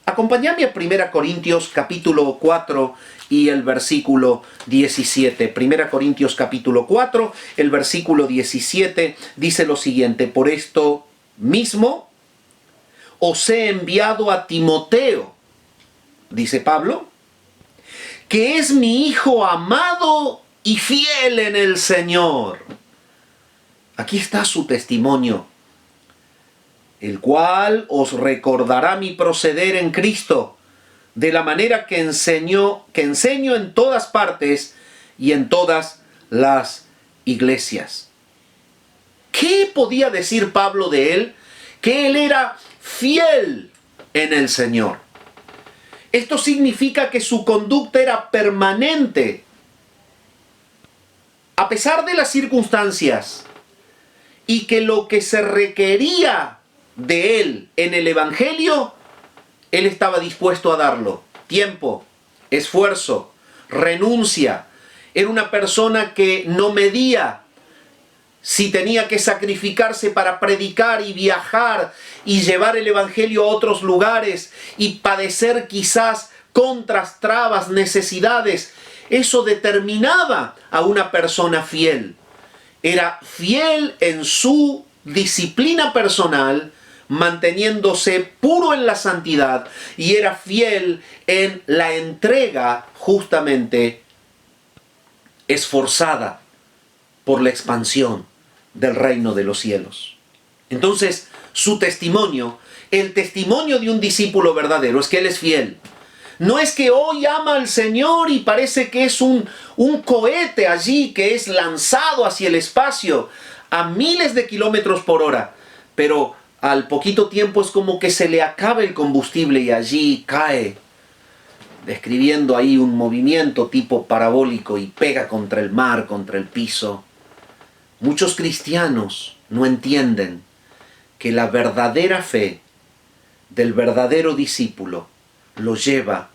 Acompáñame a 1 Corintios capítulo 4 y el versículo 17. 1 Corintios capítulo 4, el versículo 17 dice lo siguiente: por esto mismo os he enviado a Timoteo, dice Pablo, que es mi hijo amado y fiel en el Señor. Aquí está su testimonio, el cual os recordará mi proceder en Cristo, de la manera que enseño en todas partes y en todas las iglesias. ¿Qué podía decir Pablo de él? Que él era fiel en el Señor. Esto significa que su conducta era permanente, a pesar de las circunstancias, y que lo que se requería de él en el Evangelio, él estaba dispuesto a darlo. Tiempo, esfuerzo, renuncia. Era una persona que no medía si tenía que sacrificarse para predicar y viajar y llevar el Evangelio a otros lugares y padecer quizás contras, trabas, necesidades. Eso determinaba a una persona fiel. Era fiel en su disciplina personal, manteniéndose puro en la santidad, y era fiel en la entrega justamente esforzada por la expansión del reino de los cielos. Entonces, su testimonio, el testimonio de un discípulo verdadero, es que él es fiel. No es que hoy ama al Señor y parece que es un cohete allí que es lanzado hacia el espacio a miles de kilómetros por hora, pero al poquito tiempo es como que se le acaba el combustible y allí cae, describiendo ahí un movimiento tipo parabólico y pega contra el mar, contra el piso. Muchos cristianos no entienden que la verdadera fe del verdadero discípulo lo lleva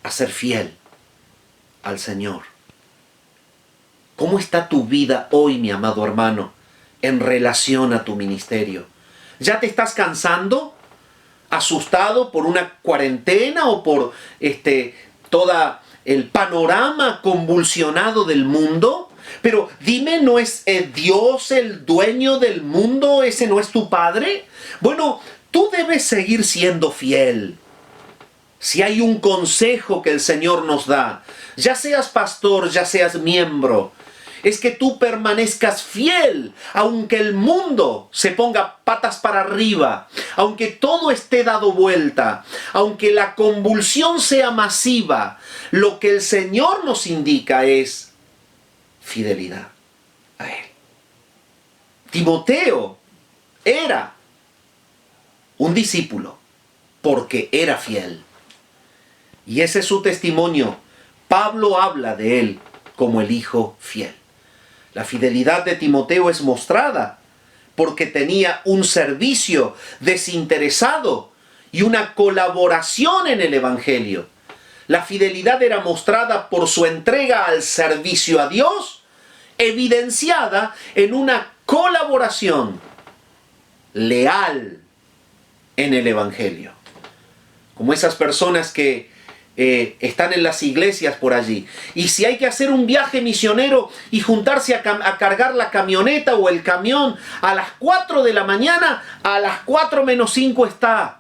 a ser fiel al Señor. ¿Cómo está tu vida hoy, mi amado hermano, en relación a tu ministerio? ¿Ya te estás cansando? ¿Asustado por una cuarentena o por todo el panorama convulsionado del mundo? Pero dime, ¿no es Dios el dueño del mundo? ¿Ese no es tu Padre? Bueno, tú debes seguir siendo fiel. Si hay un consejo que el Señor nos da, ya seas pastor, ya seas miembro, es que tú permanezcas fiel, aunque el mundo se ponga patas para arriba, aunque todo esté dado vuelta, aunque la convulsión sea masiva. Lo que el Señor nos indica es fidelidad a Él. Timoteo era un discípulo porque era fiel. Y ese es su testimonio. Pablo habla de él como el hijo fiel. La fidelidad de Timoteo es mostrada porque tenía un servicio desinteresado y una colaboración en el Evangelio. La fidelidad era mostrada por su entrega al servicio a Dios, evidenciada en una colaboración leal en el Evangelio. Como esas personas que están en las iglesias por allí. Y si hay que hacer un viaje misionero y juntarse a cargar la camioneta o el camión a las 4 de la mañana, a las 4 menos 5 está.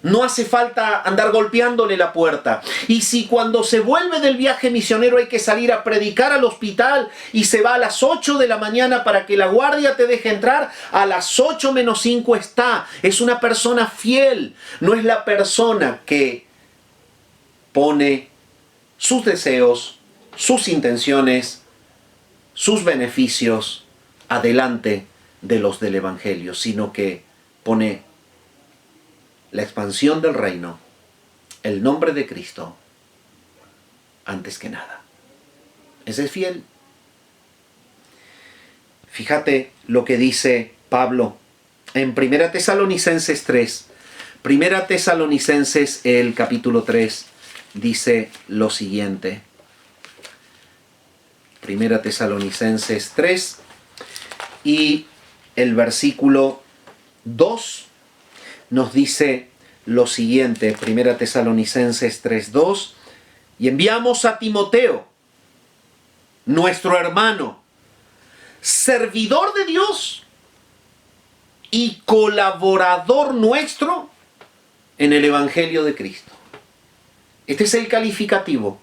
No hace falta andar golpeándole la puerta. Y si cuando se vuelve del viaje misionero hay que salir a predicar al hospital y se va a las 8 de la mañana para que la guardia te deje entrar, a las 8 menos 5 está. Es una persona fiel. No es la persona que pone sus deseos, sus intenciones, sus beneficios adelante de los del Evangelio, sino que pone la expansión del reino, el nombre de Cristo, antes que nada. Ese es fiel. Fíjate lo que dice Pablo en 1 Tesalonicenses 3. 1 Tesalonicenses, el capítulo 3, dice lo siguiente. 1 Tesalonicenses 3 y el versículo 2 nos dice lo siguiente. 1 Tesalonicenses 3:2. Y enviamos a Timoteo, nuestro hermano, servidor de Dios y colaborador nuestro en el Evangelio de Cristo. Este es el calificativo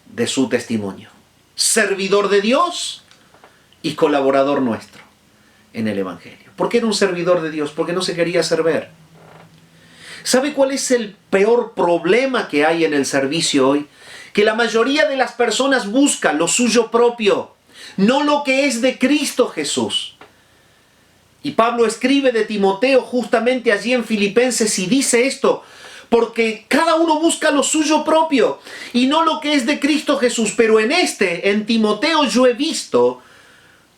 de su testimonio. Servidor de Dios y colaborador nuestro en el Evangelio. ¿Por qué era un servidor de Dios? Porque no se quería hacer ver. ¿Sabe cuál es el peor problema que hay en el servicio hoy? Que la mayoría de las personas buscan lo suyo propio, no lo que es de Cristo Jesús. Y Pablo escribe de Timoteo justamente allí en Filipenses y dice esto: porque cada uno busca lo suyo propio y no lo que es de Cristo Jesús. Pero en Timoteo yo he visto,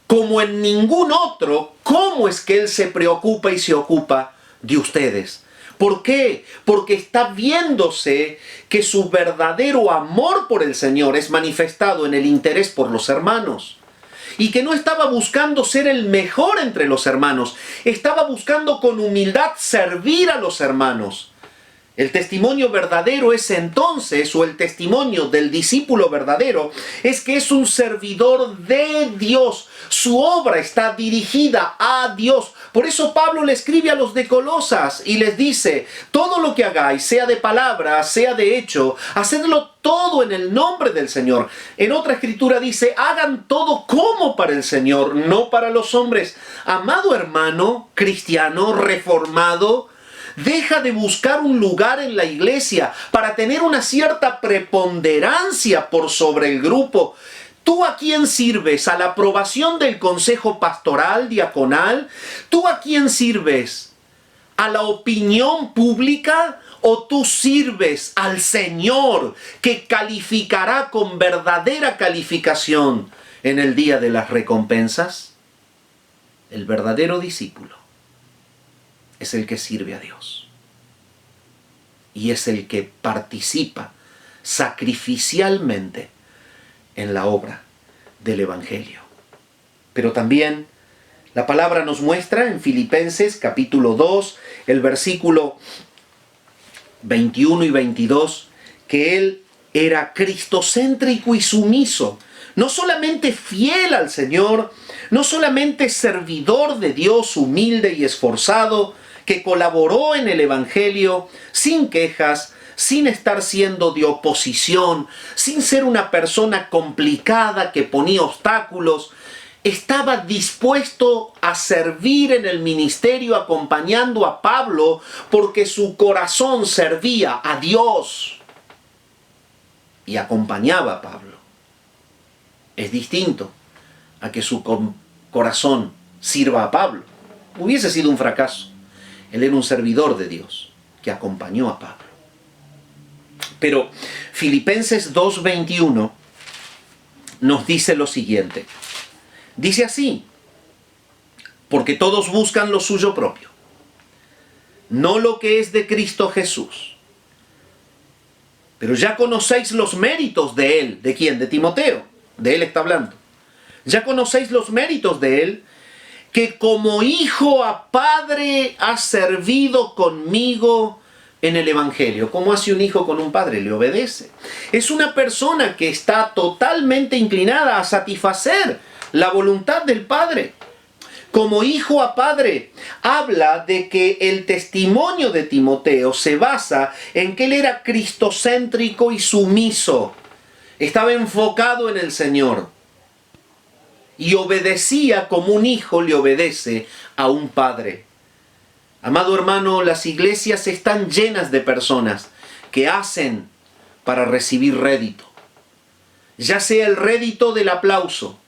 como en ningún otro, cómo es que él se preocupa y se ocupa de ustedes. ¿Por qué? Porque está viéndose que su verdadero amor por el Señor es manifestado en el interés por los hermanos. Y que no estaba buscando ser el mejor entre los hermanos, estaba buscando con humildad servir a los hermanos. El testimonio verdadero es entonces, o el testimonio del discípulo verdadero, es que es un servidor de Dios. Su obra está dirigida a Dios. Por eso Pablo le escribe a los de Colosas y les dice: todo lo que hagáis, sea de palabra, sea de hecho, hacedlo todo en el nombre del Señor. En otra escritura dice: hagan todo como para el Señor, no para los hombres. Amado hermano, cristiano, reformado, deja de buscar un lugar en la iglesia para tener una cierta preponderancia por sobre el grupo. ¿Tú a quién sirves? ¿A la aprobación del consejo pastoral, diaconal? ¿Tú a quién sirves? ¿A la opinión pública? ¿O tú sirves al Señor, que calificará con verdadera calificación en el día de las recompensas? El verdadero discípulo es el que sirve a Dios y es el que participa sacrificialmente en la obra del Evangelio. Pero también la palabra nos muestra en Filipenses capítulo 2, el versículo 21 y 22, que él era cristocéntrico y sumiso, no solamente fiel al Señor, no solamente servidor de Dios, humilde y esforzado, que colaboró en el Evangelio sin quejas, sin estar siendo de oposición, sin ser una persona complicada que ponía obstáculos. Estaba dispuesto a servir en el ministerio acompañando a Pablo porque su corazón servía a Dios y acompañaba a Pablo. Es distinto a que su corazón sirva a Pablo. Hubiese sido un fracaso. Él era un servidor de Dios que acompañó a Pablo. Pero Filipenses 2:21 nos dice lo siguiente. Dice así: porque todos buscan lo suyo propio, no lo que es de Cristo Jesús. Pero ya conocéis los méritos de él. ¿De quién? De Timoteo. De él está hablando. Ya conocéis los méritos de él, que como hijo a padre ha servido conmigo en el Evangelio. ¿Cómo hace un hijo con un padre? Le obedece. Es una persona que está totalmente inclinada a satisfacer la voluntad del Padre. Como hijo a padre, habla de que el testimonio de Timoteo se basa en que él era cristocéntrico y sumiso. Estaba enfocado en el Señor. Y obedecía como un hijo le obedece a un padre. Amado hermano, las iglesias están llenas de personas que hacen para recibir rédito. Ya sea el rédito del aplauso,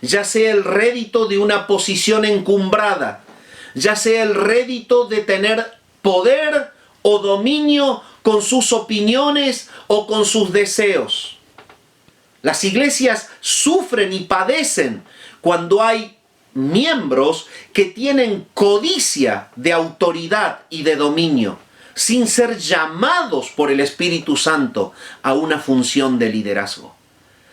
ya sea el rédito de una posición encumbrada, ya sea el rédito de tener poder o dominio con sus opiniones o con sus deseos. Las iglesias sufren y padecen cuando hay miembros que tienen codicia de autoridad y de dominio, sin ser llamados por el Espíritu Santo a una función de liderazgo.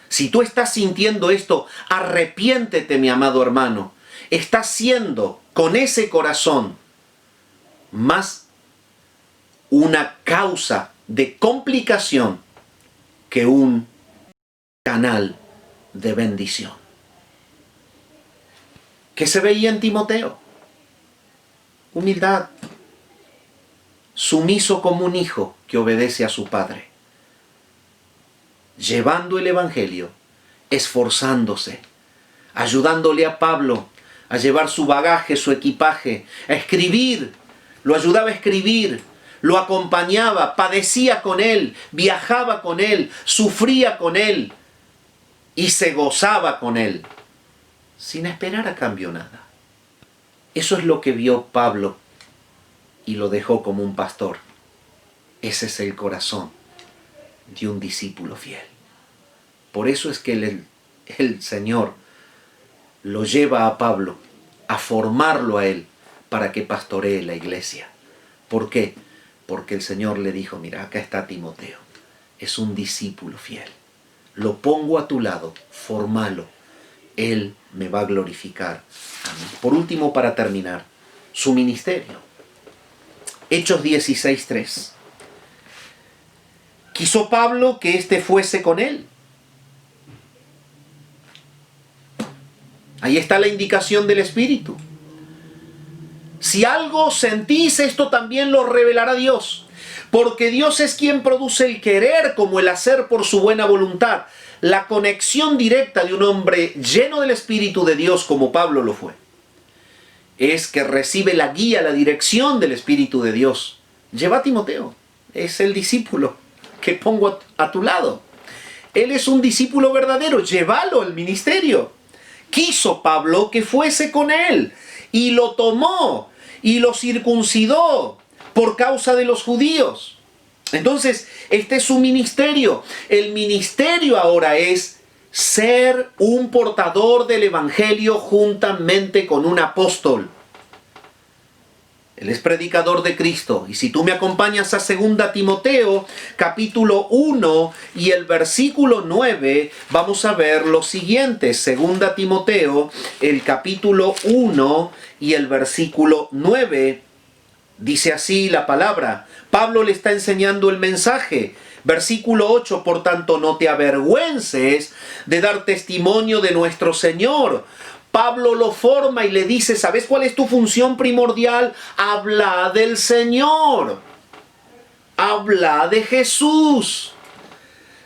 Si tú estás sintiendo esto, arrepiéntete, mi amado hermano. Estás siendo con ese corazón más una causa de complicación que un canal de bendición. ¿Qué se veía en Timoteo? Humildad. Sumiso como un hijo que obedece a su padre. Llevando el Evangelio, esforzándose, ayudándole a Pablo a llevar su bagaje, su equipaje, a escribir. Lo ayudaba a escribir, lo acompañaba, padecía con él, viajaba con él, sufría con él y se gozaba con él, sin esperar a cambio nada. Eso es lo que vio Pablo y lo dejó como un pastor. Ese es el corazón de un discípulo fiel. Por eso es que el Señor lo lleva a Pablo a formarlo a él para que pastoree la iglesia. ¿Por qué? Porque el Señor le dijo: mira, acá está Timoteo, es un discípulo fiel. Lo pongo a tu lado, formalo. Él me va a glorificar a mí. Por último, para terminar, su ministerio. Hechos 16:3. Quiso Pablo que éste fuese con él. Ahí está la indicación del Espíritu. Si algo sentís, esto también lo revelará Dios. Porque Dios es quien produce el querer como el hacer por su buena voluntad. La conexión directa de un hombre lleno del Espíritu de Dios como Pablo lo fue, es que recibe la guía, la dirección del Espíritu de Dios. Lleva a Timoteo, es el discípulo que pongo a tu lado. Él es un discípulo verdadero, llévalo al ministerio. Quiso Pablo que fuese con él y lo tomó y lo circuncidó por causa de los judíos. Entonces, este es su ministerio. El ministerio ahora es ser un portador del Evangelio juntamente con un apóstol. Él es predicador de Cristo. Y si tú me acompañas a 2 Timoteo, capítulo 1 y el versículo 9, vamos a ver lo siguiente. 2 Timoteo, el capítulo 1 y el versículo 9. Dice así la palabra. Pablo le está enseñando el mensaje. Versículo 8, por tanto, no te avergüences de dar testimonio de nuestro Señor. Pablo lo forma y le dice: ¿sabes cuál es tu función primordial? Habla del Señor. Habla de Jesús.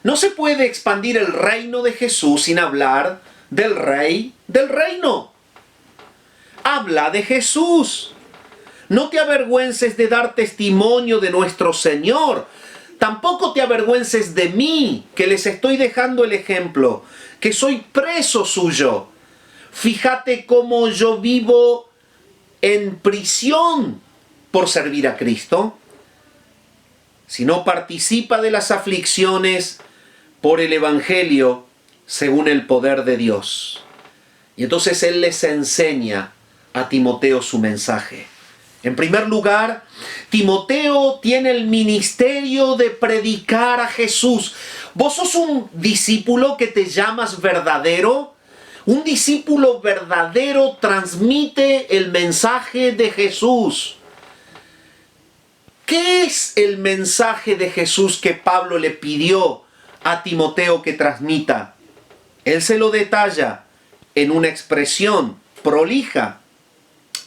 No se puede expandir el reino de Jesús sin hablar del Rey del reino. Habla de Jesús. No te avergüences de dar testimonio de nuestro Señor. Tampoco te avergüences de mí, que les estoy dejando el ejemplo, que soy preso suyo. Fíjate cómo yo vivo en prisión por servir a Cristo. sino participa de las aflicciones por el Evangelio según el poder de Dios. Y entonces él les enseña a Timoteo su mensaje. En primer lugar, Timoteo tiene el ministerio de predicar a Jesús. ¿Vos sos un discípulo que te llamas verdadero? Un discípulo verdadero transmite el mensaje de Jesús. ¿Qué es el mensaje de Jesús que Pablo le pidió a Timoteo que transmita? Él se lo detalla en una expresión prolija.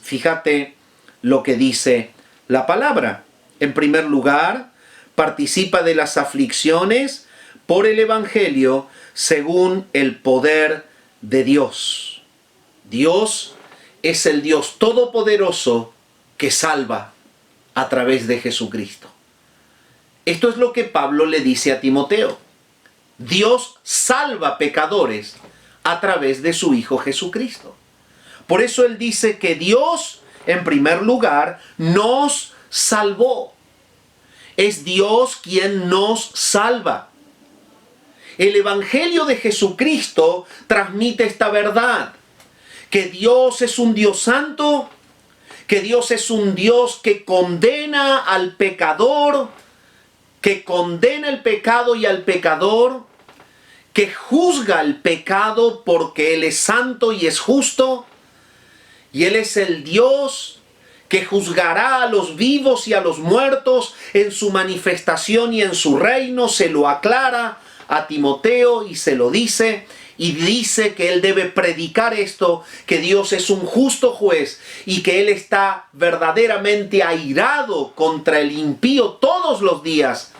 Fíjate lo que dice la palabra. En primer lugar, participa de las aflicciones por el Evangelio según el poder de Dios. Dios es el Dios todopoderoso que salva a través de Jesucristo. Esto es lo que Pablo le dice a Timoteo. Dios salva pecadores a través de su Hijo Jesucristo. Por eso él dice que Dios, en primer lugar, nos salvó. Es Dios quien nos salva. El Evangelio de Jesucristo transmite esta verdad, que Dios es un Dios santo, que Dios es un Dios que condena al pecador, que condena el pecado y al pecador, que juzga el pecado porque Él es santo y es justo, y Él es el Dios que juzgará a los vivos y a los muertos en su manifestación y en su reino. Se lo aclara a Timoteo y se lo dice, y dice que él debe predicar esto, que Dios es un justo juez y que Él está verdaderamente airado contra el impío todos los días.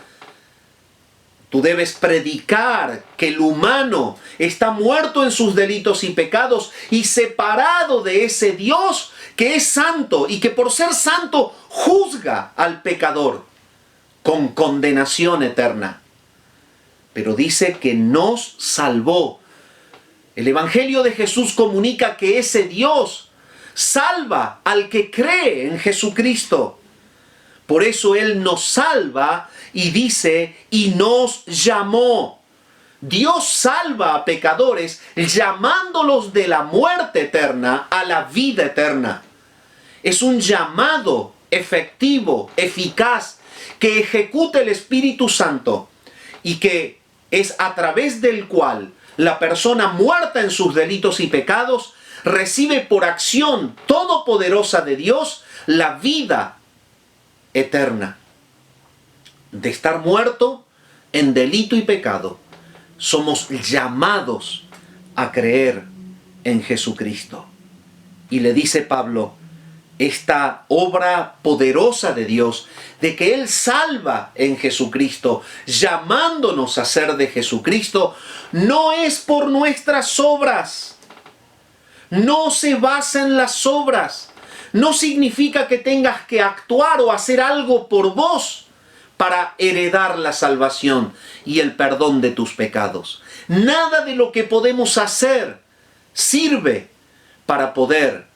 Tú debes predicar que el humano está muerto en sus delitos y pecados y separado de ese Dios que es santo y que por ser santo juzga al pecador con condenación eterna. Pero dice que nos salvó. El Evangelio de Jesús comunica que ese Dios salva al que cree en Jesucristo. Por eso Él nos salva y dice, y nos llamó. Dios salva a pecadores llamándolos de la muerte eterna a la vida eterna. Es un llamado efectivo, eficaz, que ejecuta el Espíritu Santo y que es a través del cual la persona muerta en sus delitos y pecados recibe por acción todopoderosa de Dios la vida eterna. De estar muerto en delito y pecado, somos llamados a creer en Jesucristo. Y le dice Pablo, esta obra poderosa de Dios, de que Él salva en Jesucristo, llamándonos a ser de Jesucristo, no es por nuestras obras. No se basa en las obras. No significa que tengas que actuar o hacer algo por vos para heredar la salvación y el perdón de tus pecados. Nada de lo que podemos hacer sirve para poder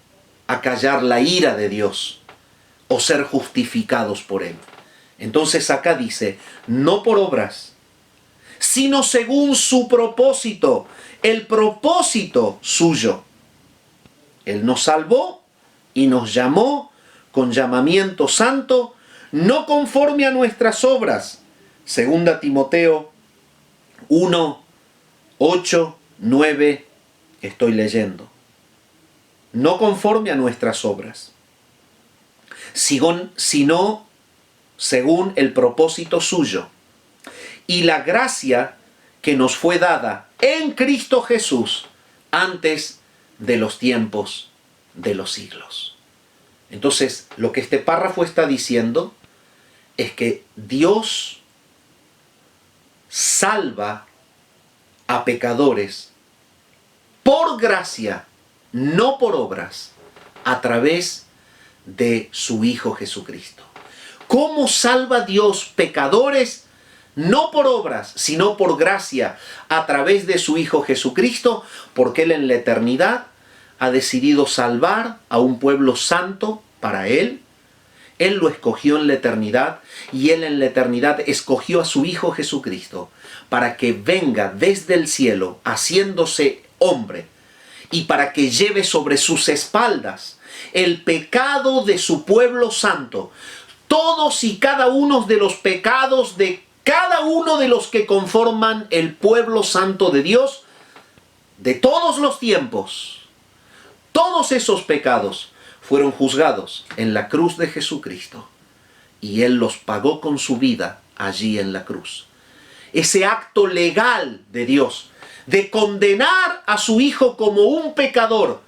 acallar la ira de Dios o ser justificados por Él. Entonces acá dice, no por obras, sino según su propósito, el propósito suyo. Él nos salvó y nos llamó con llamamiento santo, no conforme a nuestras obras. Segunda Timoteo 1, 8, 9, estoy leyendo. No conforme a nuestras obras, sino según el propósito suyo y la gracia que nos fue dada en Cristo Jesús antes de los tiempos de los siglos. Entonces, lo que este párrafo está diciendo es que Dios salva a pecadores por gracia, no por obras, a través de su Hijo Jesucristo. ¿Cómo salva Dios pecadores? No por obras, sino por gracia, a través de su Hijo Jesucristo, porque Él en la eternidad ha decidido salvar a un pueblo santo para Él, Él lo escogió en la eternidad y Él en la eternidad escogió a su Hijo Jesucristo para que venga desde el cielo haciéndose hombre y para que lleve sobre sus espaldas el pecado de su pueblo santo, todos y cada uno de los pecados de cada uno de los que conforman el pueblo santo de Dios de todos los tiempos. Todos esos pecados fueron juzgados en la cruz de Jesucristo y Él los pagó con su vida allí en la cruz. Ese acto legal de Dios de condenar a su Hijo como un pecador,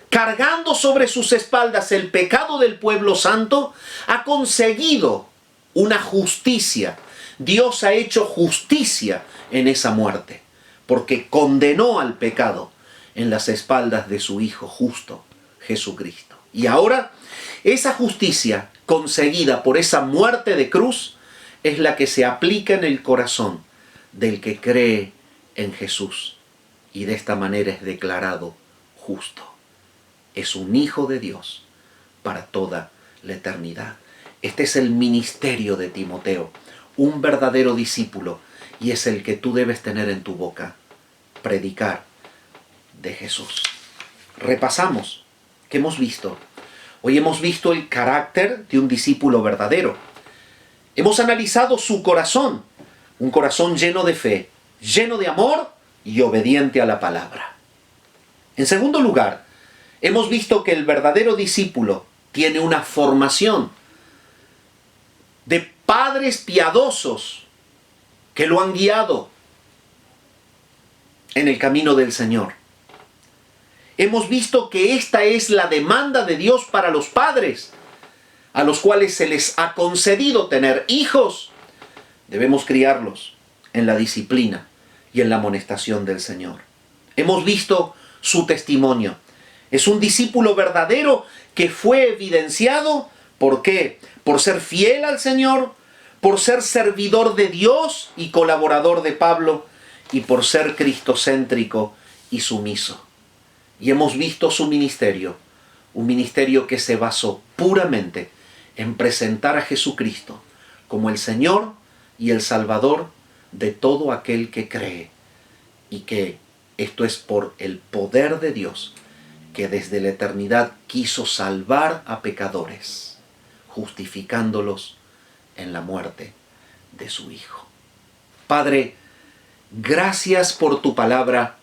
cargando sobre sus espaldas el pecado del pueblo santo, ha conseguido una justicia. Dios ha hecho justicia en esa muerte, porque condenó al pecado en las espaldas de su Hijo justo, Jesucristo. Y ahora, esa justicia conseguida por esa muerte de cruz es la que se aplica en el corazón del que cree en Jesús. Y de esta manera es declarado justo. Es un hijo de Dios para toda la eternidad. Este es el ministerio de Timoteo, un verdadero discípulo, y es el que tú debes tener en tu boca, predicar de Jesús. Repasamos. ¿Qué hemos visto? Hoy hemos visto el carácter de un discípulo verdadero. Hemos analizado su corazón, un corazón lleno de fe, lleno de amor y obediente a la palabra. En segundo lugar, hemos visto que el verdadero discípulo tiene una formación de padres piadosos que lo han guiado en el camino del Señor. Hemos visto que esta es la demanda de Dios para los padres, a los cuales se les ha concedido tener hijos. Debemos criarlos en la disciplina y en la amonestación del Señor. Hemos visto su testimonio. Es un discípulo verdadero que fue evidenciado, ¿por qué? Por ser fiel al Señor, por ser servidor de Dios y colaborador de Pablo, y por ser cristocéntrico y sumiso. Y hemos visto su ministerio, un ministerio que se basó puramente en presentar a Jesucristo como el Señor y el Salvador de todo aquel que cree, y que esto es por el poder de Dios, que desde la eternidad quiso salvar a pecadores, justificándolos en la muerte de su Hijo. Padre, gracias por tu palabra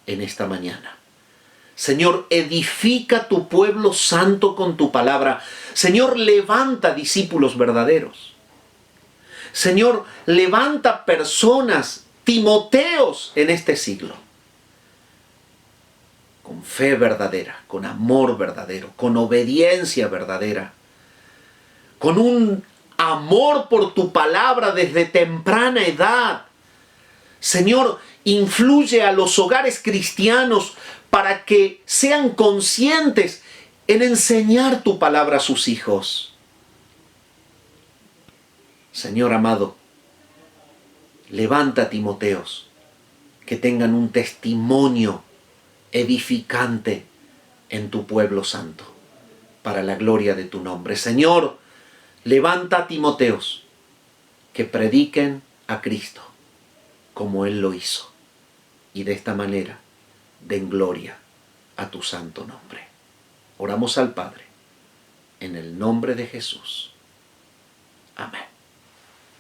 en esta mañana. Señor, edifica tu pueblo santo con tu palabra. Señor, levanta discípulos verdaderos. Señor, levanta personas, Timoteos en este siglo, con fe verdadera, con amor verdadero, con obediencia verdadera, con un amor por tu palabra desde temprana edad. Señor, influye a los hogares cristianos para que sean conscientes en enseñar tu palabra a sus hijos. Señor amado, levanta Timoteos que tengan un testimonio edificante en tu pueblo santo, para la gloria de tu nombre. Señor, levanta Timoteos que prediquen a Cristo como Él lo hizo, y de esta manera den gloria a tu santo nombre. Oramos al Padre, en el nombre de Jesús. Amén.